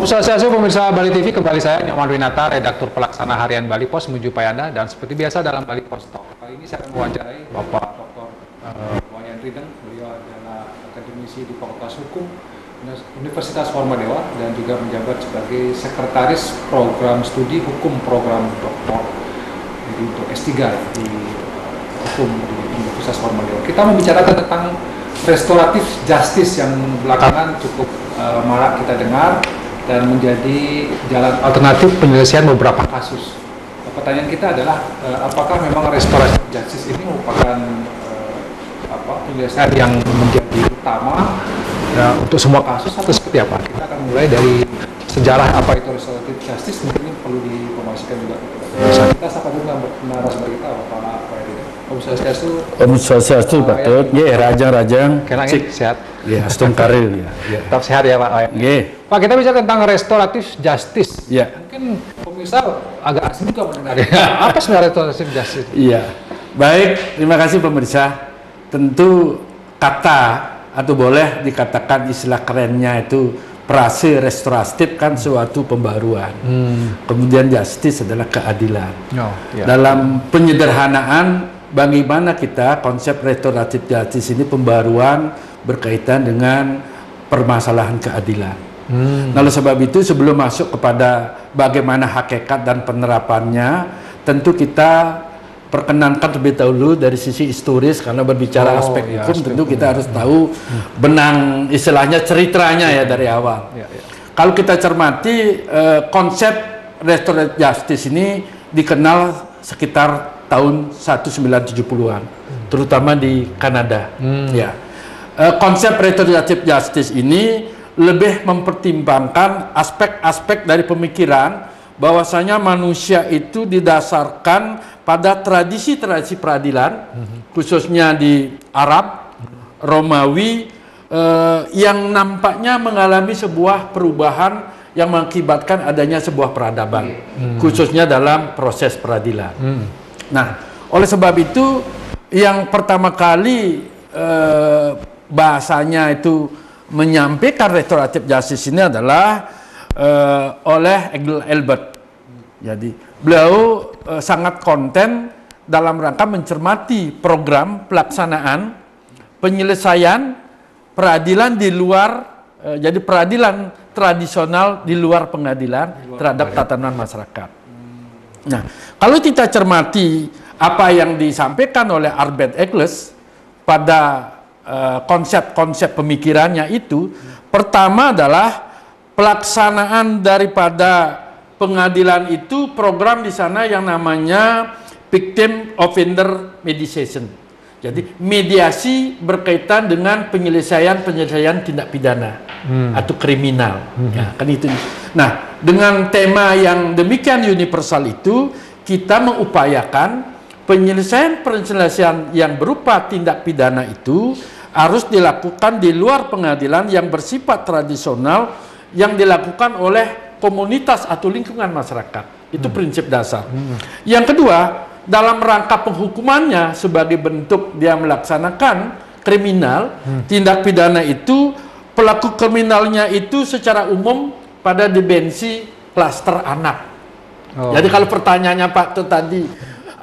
Om Swastiastu, pemirsa Bali TV, kembali saya Nyoman Winata, redaktur pelaksana harian Bali Pos menjumpai Anda, dan seperti biasa dalam Bali Pos Talk. Kali ini saya akan mewawancarai Bapak Dr. Wayan Rideng. Beliau adalah akademisi di Fakultas Hukum Universitas Formadewa dan juga menjabat sebagai sekretaris program studi hukum program doktor jadi untuk S3 di hukum di Universitas Formadewa. Kita membicarakan tentang restoratif justice yang belakangan cukup marak kita dengar dan menjadi jalan alternatif penyelesaian beberapa kasus. Pertanyaan kita adalah apakah memang restoratif justice ini merupakan penyelesaian yang menjadi utama untuk semua kasus atau seperti apa? Kita akan mulai dari sejarah apa itu restoratif justice, mungkin ini perlu diinformasikan juga. Kita sapa dulu narasumber kita, Bapak Wayan. Om Swastiastu. Om Swastiastu, Pak Tut. Rajang-rajang. Cik, sehat. Ya, astung karir. Ya. Tetap sehat ya, Pak Wayan. Pak, kita bicara tentang restoratif justice. Ya. Mungkin pemirsa agak asing juga mendengar. Apa sebenarnya restoratif justice? Iya. Baik, terima kasih pemirsa. Tentu kata atau boleh dikatakan istilah kerennya itu prase restoratif kan suatu pembaruan. Kemudian justice adalah keadilan. Dalam penyederhanaan, bagaimana kita konsep restoratif justice ini pembaruan berkaitan dengan permasalahan keadilan. Nah, oleh sebab itu sebelum masuk kepada bagaimana hakikat dan penerapannya, tentu kita perkenankan terlebih dahulu dari sisi historis, karena berbicara aspek hukum tentu kita harus tahu benang istilahnya ceritanya ya dari awal. Kalau kita cermati konsep restoratif justice ini dikenal sekitar tahun 1970-an, terutama di Kanada. Konsep restoratif justice ini lebih mempertimbangkan aspek-aspek dari pemikiran bahwasanya manusia itu didasarkan pada tradisi-tradisi peradilan, khususnya di Arab, Romawi, yang nampaknya mengalami sebuah perubahan yang mengakibatkan adanya sebuah peradaban, khususnya dalam proses peradilan. Nah, oleh sebab itu, yang pertama kali bahasanya itu menyampaikan restoratif justice ini adalah oleh Albert. Jadi beliau sangat konten dalam rangka mencermati program pelaksanaan penyelesaian peradilan di luar, jadi peradilan tradisional di luar pengadilan terhadap tatanan masyarakat. Nah, kalau kita cermati apa yang disampaikan oleh Albert Eccles pada konsep-konsep pemikirannya itu, pertama adalah pelaksanaan daripada pengadilan itu program di sana yang namanya victim offender mediation. Jadi mediasi berkaitan dengan penyelesaian tindak pidana atau kriminal. Ya, kan itu. Nah, dengan tema yang demikian universal itu, kita mengupayakan penyelesaian yang berupa tindak pidana itu harus dilakukan di luar pengadilan yang bersifat tradisional, yang dilakukan oleh komunitas atau lingkungan masyarakat. Itu prinsip dasar. Yang kedua, dalam rangka penghukumannya sebagai bentuk dia melaksanakan kriminal, tindak pidana itu, pelaku kriminalnya itu secara umum pada dimensi klaster anak. Jadi kalau pertanyaannya Pak itu tadi,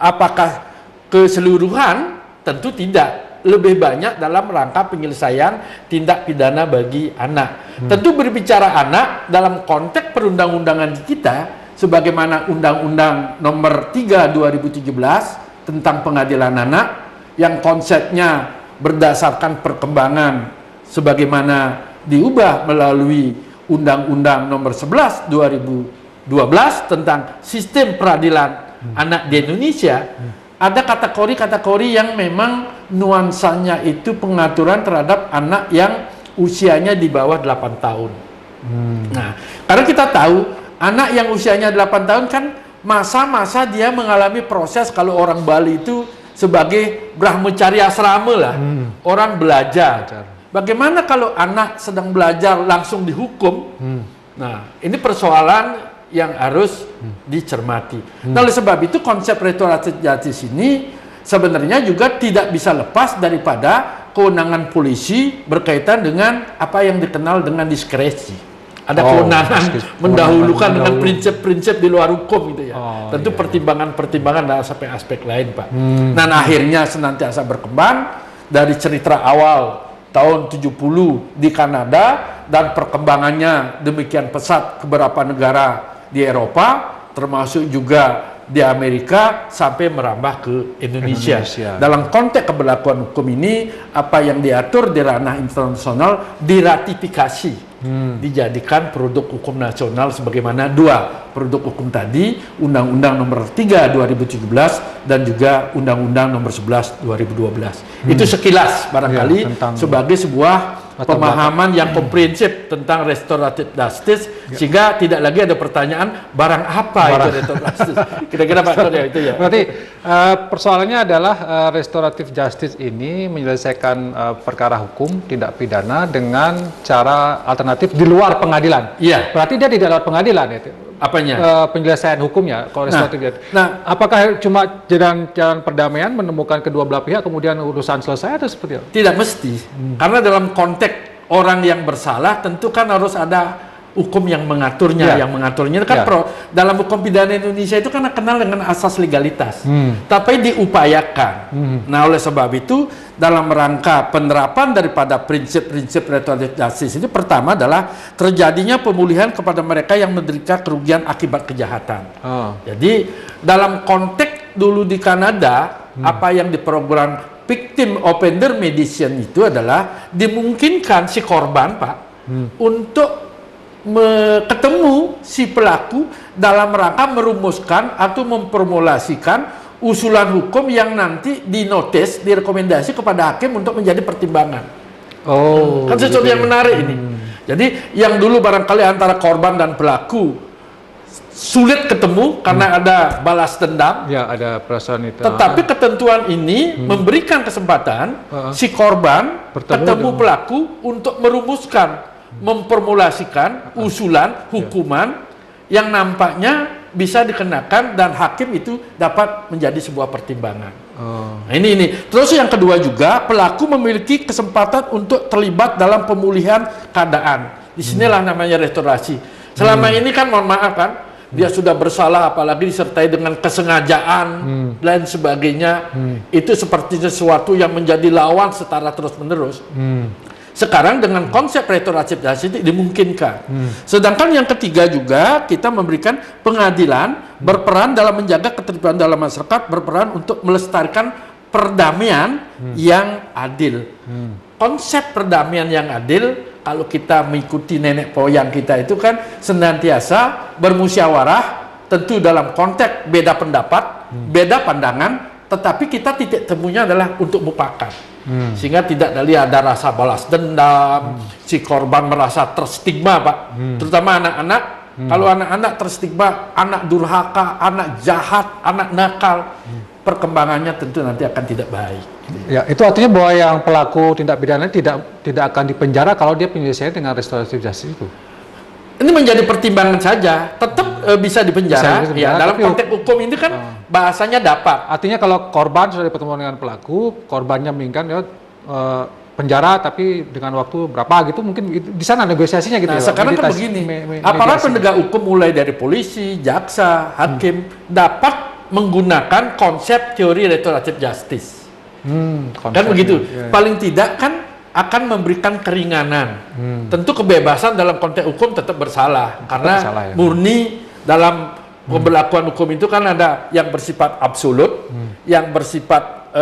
apakah keseluruhan? Tentu tidak. Lebih banyak dalam rangka penyelesaian tindak pidana bagi anak. Tentu berbicara anak dalam konteks perundang-undangan kita, sebagaimana Undang-Undang Nomor 3 2017 tentang pengadilan anak, yang konsepnya berdasarkan perkembangan sebagaimana diubah melalui Undang-Undang Nomor 11 2012 tentang sistem peradilan anak di Indonesia. Ada kategori-kategori yang memang nuansanya itu pengaturan terhadap anak yang usianya di bawah 8 tahun. Nah, karena kita tahu anak yang usianya 8 tahun kan masa-masa dia mengalami proses, kalau orang Bali itu sebagai brahmacari asrama lah, orang belajar. Bagaimana kalau anak sedang belajar langsung dihukum? Nah, ini persoalan yang harus dicermati. Nah, oleh sebab itu konsep restoratif justice ini sebenarnya juga tidak bisa lepas daripada kewenangan polisi berkaitan dengan apa yang dikenal dengan diskresi. ada kewenangan mendahulukan dengan mendahulu. prinsip-prinsip di luar hukum gitu ya. Tentu Iya. pertimbangan-pertimbangan dan aspek-aspek lain, Pak. Dan akhirnya senantiasa berkembang dari cerita awal tahun 70 di Kanada dan perkembangannya demikian pesat ke beberapa negara di Eropa, termasuk juga di Amerika sampai merambah ke Indonesia. Dalam konteks keberlakuan hukum ini, apa yang diatur di ranah internasional diratifikasi, dijadikan produk hukum nasional sebagaimana dua produk hukum tadi, Undang-Undang Nomor 3 2017 dan juga Undang-Undang Nomor 11 2012. Itu sekilas barangkali sebagai sebuah pemahaman yang komprehensif tentang restoratif justice, sehingga tidak lagi ada pertanyaan barang apa itu restoratif justice. Kira-kira Pak Tony itu ya. Berarti persoalannya adalah restoratif justice ini menyelesaikan perkara hukum tindak pidana dengan cara alternatif di luar pengadilan. Iya. Berarti dia tidak lewat pengadilan itu. Apanya? Penyelesaian hukumnya kalau restoratif justice. Nah, Apakah cuma jalan perdamaian menemukan kedua belah pihak kemudian urusan selesai atau seperti apa? tidak mesti. Karena dalam konteks orang yang bersalah tentu kan harus ada hukum yang mengaturnya. Yang mengaturnya kan dalam hukum pidana Indonesia itu kan kenal dengan asas legalitas. Tapi diupayakan. Nah, oleh sebab itu dalam rangka penerapan daripada prinsip-prinsip restoratif justice itu pertama adalah terjadinya pemulihan kepada mereka yang menderita kerugian akibat kejahatan. Jadi dalam konteks dulu di Kanada, apa yang diprogram victim offender mediation itu adalah dimungkinkan si korban, Pak, untuk ketemu si pelaku dalam rangka merumuskan atau memformulasikan usulan hukum yang nanti dinotis, direkomendasi kepada hakim untuk menjadi pertimbangan. Kan sesuatu yang menarik ini. Jadi yang dulu barangkali antara korban dan pelaku sulit ketemu karena ada balas dendam. Ya, ada perasaan itu. Tetapi ketentuan ini memberikan kesempatan si korban ketemu pelaku untuk merumuskan, memformulasikan usulan hukuman yang nampaknya bisa dikenakan dan hakim itu dapat menjadi sebuah pertimbangan. Nah, ini. Terus yang kedua juga pelaku memiliki kesempatan untuk terlibat dalam pemulihan keadaan. Disinilah namanya restorasi. Selama ini kan mohon maaf kan, dia sudah bersalah apalagi disertai dengan kesengajaan dan sebagainya. Itu seperti sesuatu yang menjadi lawan secara terus-menerus. Sekarang dengan konsep restoratif justice dimungkinkan. Sedangkan yang ketiga juga kita memberikan pengadilan berperan dalam menjaga ketertiban dalam masyarakat, berperan untuk melestarikan perdamaian yang adil. Konsep perdamaian yang adil kalau kita mengikuti nenek moyang kita itu kan senantiasa bermusyawarah, tentu dalam konteks beda pendapat, beda pandangan, tetapi kita titik temunya adalah untuk mufakat. Sehingga tidak ada rasa balas dendam, si korban merasa terstigma, Pak. Terutama anak-anak. Kalau anak-anak terstigma, anak durhaka, anak jahat, anak nakal, perkembangannya tentu nanti akan tidak baik. Ya, itu artinya bahwa yang pelaku tindak pidana tidak akan dipenjara kalau dia penyelesaian dengan restoratif justice itu. Ini menjadi pertimbangan saja, tetap bisa dipenjara. Ya, dalam konteks hukum ini kan bahasanya dapat. Artinya kalau korban sudah dipertemukan dengan pelaku, korbannya menginginkan penjara tapi dengan waktu berapa gitu, mungkin di sana negosiasinya gitu. Nah, ya, sekarang kan begini, aparat penegak hukum mulai dari polisi, jaksa, hakim dapat menggunakan konsep teori restoratif justice. Kan begitu. Paling tidak kan akan memberikan keringanan. Tentu kebebasan dalam konteks hukum tetap bersalah karena murni dalam pemberlakuan hukum itu kan ada yang bersifat absolut, yang bersifat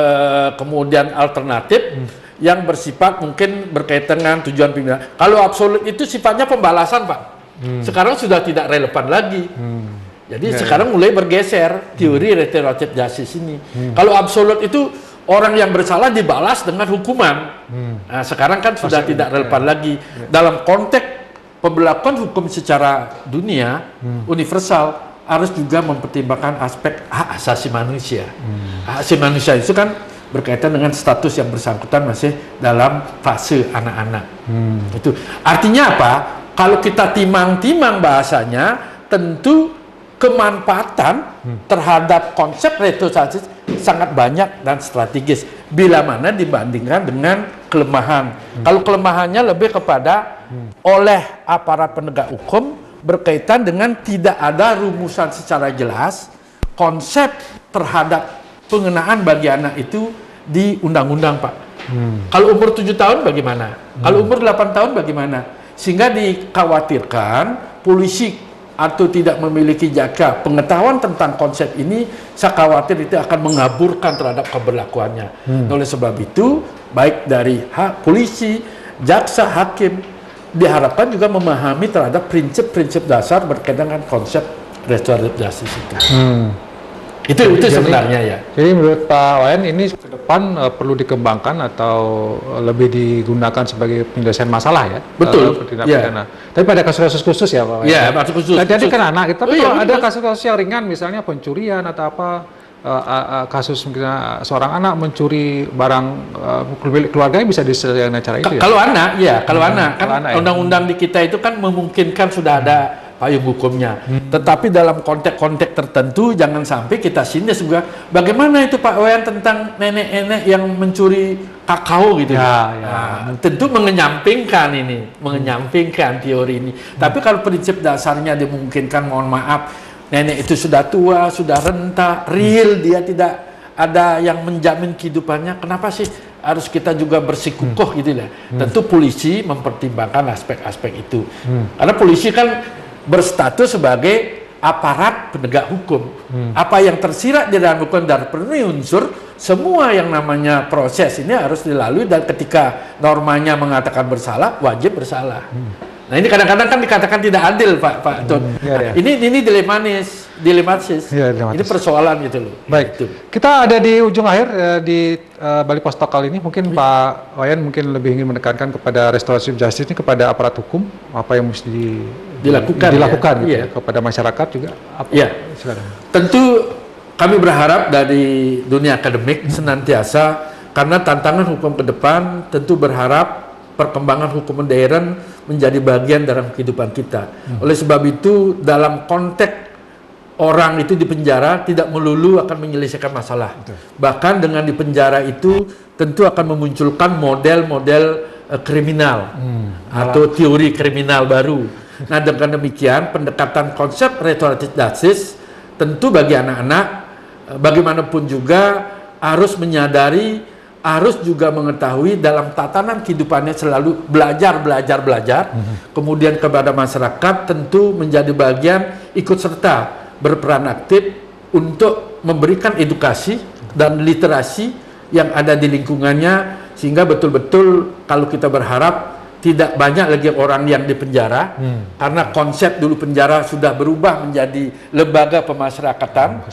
kemudian alternatif, yang bersifat mungkin berkaitan dengan tujuan pimpinan. Kalau absolut itu sifatnya pembalasan, Pak. Sekarang sudah tidak relevan lagi. Jadi sekarang mulai bergeser teori restoratif justice ini. Kalau absolut itu orang yang bersalah dibalas dengan hukuman. Nah, sekarang kan sudah tidak relevan lagi. Dalam konteks pemberlakuan hukum secara dunia, universal, harus juga mempertimbangkan aspek hak asasi manusia. Hak asasi manusia itu kan berkaitan dengan status yang bersangkutan masih dalam fase anak-anak. Itu artinya apa? Kalau kita timang-timang bahasanya, tentu kemanfaatan terhadap konsep restoratif sangat banyak dan strategis. Bila mana dibandingkan dengan kelemahan. Kalau kelemahannya lebih kepada oleh aparat penegak hukum berkaitan dengan tidak ada rumusan secara jelas konsep terhadap pengenaan bagi anak itu di undang-undang, Pak. Kalau umur 7 tahun bagaimana? Kalau umur 8 tahun bagaimana? Sehingga dikhawatirkan polisi atau tidak memiliki jaka pengetahuan tentang konsep ini, saya khawatir itu akan mengaburkan terhadap keberlakuannya. Oleh sebab itu, baik dari polisi, jaksa, hakim, diharapkan juga memahami terhadap prinsip-prinsip dasar berkaitan dengan konsep restoratif justice itu. Itu sebenarnya ya. Jadi menurut Pak Wayan ini ke depan perlu dikembangkan atau lebih digunakan sebagai penyelesaian masalah ya? Betul. Tindak pidana. Tapi pada kasus-kasus khusus ya Pak Wayan? Iya, kasus khusus. Jadi kan anak kita, kalau ada kasus-kasus yang ringan misalnya pencurian atau apa, kasus misalnya seorang anak mencuri barang keluarganya bisa diselesaikan dengan cara itu ya? Kalau anak, ya. Kalau anak, kan anak, ya. undang-undang di kita itu kan memungkinkan sudah ada payung hukumnya. Tetapi dalam konteks-konteks tertentu jangan sampai kita sinis juga. Bagaimana itu Pak Wayan tentang nenek-nenek yang mencuri kakao gitu? Tentu mengenyampingkan ini, mengenyampingkan teori ini. Tapi kalau prinsip dasarnya dimungkinkan, mohon maaf, nenek itu sudah tua, sudah renta, real, dia tidak ada yang menjamin kehidupannya. Kenapa sih harus kita juga bersikukuh gitu ya? Tentu polisi mempertimbangkan aspek-aspek itu. Karena polisi kan berstatus sebagai aparat penegak hukum. Apa yang tersirat di dalam hukum dan penuhi unsur, semua yang namanya proses ini harus dilalui, dan ketika normanya mengatakan bersalah, wajib bersalah. Nah ini kadang-kadang kan dikatakan tidak adil Pak Tun. Ini dilematis. Ini persoalan gitu loh. Baik, kita ada di ujung akhir di Bali Post Talk kali ini. Mungkin Pak Wayan mungkin lebih ingin menekankan kepada restoratif justice ini, kepada aparat hukum, apa yang mesti dilakukan gitu ya, kepada masyarakat juga. Silakan. Tentu kami berharap dari dunia akademik senantiasa, karena tantangan hukum ke depan tentu berharap perkembangan hukum modern menjadi bagian dalam kehidupan kita. Oleh sebab itu, dalam konteks orang itu di penjara tidak melulu akan menyelesaikan masalah. Bahkan dengan di penjara itu tentu akan memunculkan model-model kriminal atau teori kriminal baru. Nah, dengan demikian pendekatan konsep restoratif justice tentu bagi anak-anak bagaimanapun juga harus menyadari, harus juga mengetahui dalam tatanan kehidupannya selalu belajar. Kemudian kepada masyarakat tentu menjadi bagian ikut serta berperan aktif untuk memberikan edukasi dan literasi yang ada di lingkungannya, sehingga betul-betul kalau kita berharap tidak banyak lagi orang yang di penjara, karena konsep dulu penjara sudah berubah menjadi lembaga pemasyarakatan,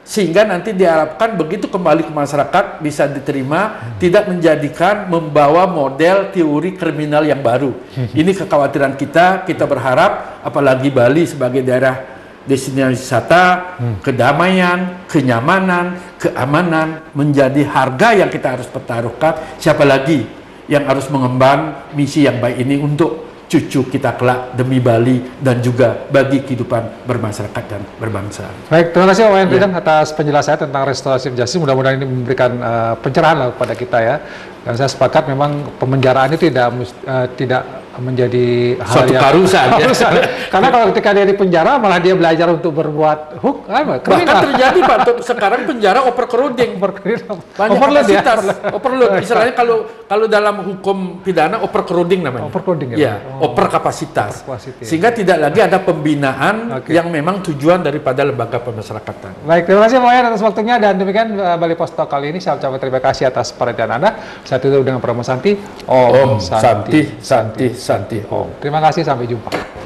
sehingga nanti diharapkan begitu kembali ke masyarakat bisa diterima, tidak menjadikan membawa model teori kriminal yang baru. Ini kekhawatiran kita berharap apalagi Bali sebagai daerah destinasi wisata, kedamaian, kenyamanan, keamanan menjadi harga yang kita harus pertaruhkan. Siapa lagi yang harus mengemban misi yang baik ini untuk cucu kita kelak demi Bali dan juga bagi kehidupan bermasyarakat dan berbangsa. Baik, terima kasih Pak Wayan Rideng atas penjelasannya tentang restoratif justice. Mudah-mudahan ini memberikan pencerahan lah kepada kita ya. Dan saya sepakat memang pemenjaraan itu tidak menjadi hal suatu yang keharusan. Karena kalau ketika dia di penjara malah dia belajar untuk berbuat bahkan terjadi Pak, sekarang penjara overcrowding, banyak kapasitas, overload. Misalnya kalau dalam hukum pidana overcrowding namanya. Overcrowding ya. Overkapasitas. Sehingga tidak lagi ada pembinaan yang memang tujuan daripada lembaga pemasyarakatan. Baik, terima kasih Pak Wayan atas waktunya, dan demikian Bali Post Talk kali ini. Saya ucapkan terima kasih atas perhatian Anda. Saya tutup dengan Pramu Santi. Om Santi. Santi. Om. Terima kasih, sampai jumpa.